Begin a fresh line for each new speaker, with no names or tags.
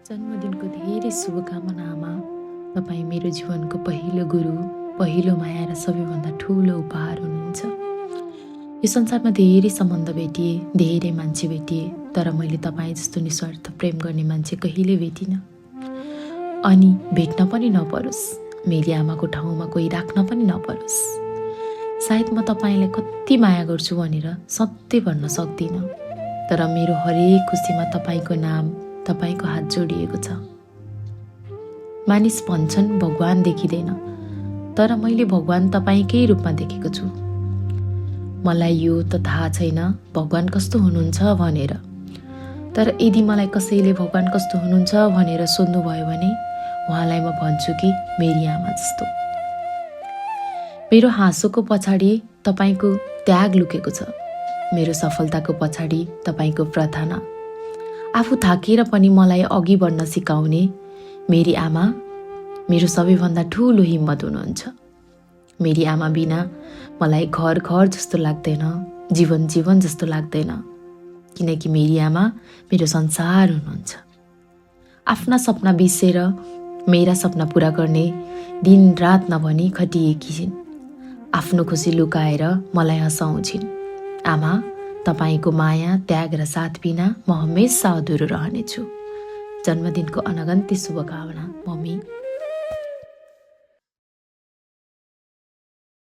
जन्मदिनको धेरै शुभकामना आमा। तपाईँ मेरो जीवनको पहिलो गुरु, पहिलो माया र सबैभन्दा ठुलो उपहार हुनुहुन्छ। यो संसारमा धेरै सम्बन्ध भेटिए, धेरै मान्छे भेटिए, तर मैले तपाईँ जस्तो निस्वार्थ प्रेम गर्ने मान्छे कहिले भेटिनँ। अनि भेट्न पनि नपरोस्, मेरी आमाको ठाउँमा कोही राख्न पनि नपरोस्। सायद म तपाईँलाई कति माया गर्छु भनेर सत्य भन्न सक्दिनँ, तर मेरो हरेक खुसीमा तपाईँको नाम, तपाईँको हात जोडिएको छ। मानिस भन्छन् भगवान देखिँदैन, तर मैले भगवान तपाईँकै रूपमा देखेको छु। मलाई यो त थाहा छैन भगवान कस्तो हुनुहुन्छ भनेर, तर यदि मलाई कसैले भगवान कस्तो हुनुहुन्छ भनेर सोध्नुभयो भने उहाँलाई म भन्छु कि मेरी आमा जस्तो। मेरो हाँसोको पछाडि तपाईँको त्याग लुकेको छ, मेरो सफलताको पछाडि तपाईँको प्रार्थना। आफू थाकेर पनि मलाई अघि बढ्न सिकाउने मेरी आमा मेरो सबैभन्दा ठुलो हिम्मत हुनुहुन्छ। मेरी आमा बिना मलाई घर घर जस्तो लाग्दैन, जीवन जीवन जस्तो लाग्दैन, किनकि मेरी आमा मेरो संसार हुनुहुन्छ। आफ्ना सपना बिर्सेर मेरा सपना पूरा गर्ने दिन रात नभनी खटिएकी छिन्। आफ्नो खुसी लुकाएर मलाई हँसाउँछिन्। आमा, तपाईँको माया, त्याग र साथ बिना म हमेसा अधुरो रहनेछु। जन्मदिनको अनगन्ती शुभकामना, मम्मी।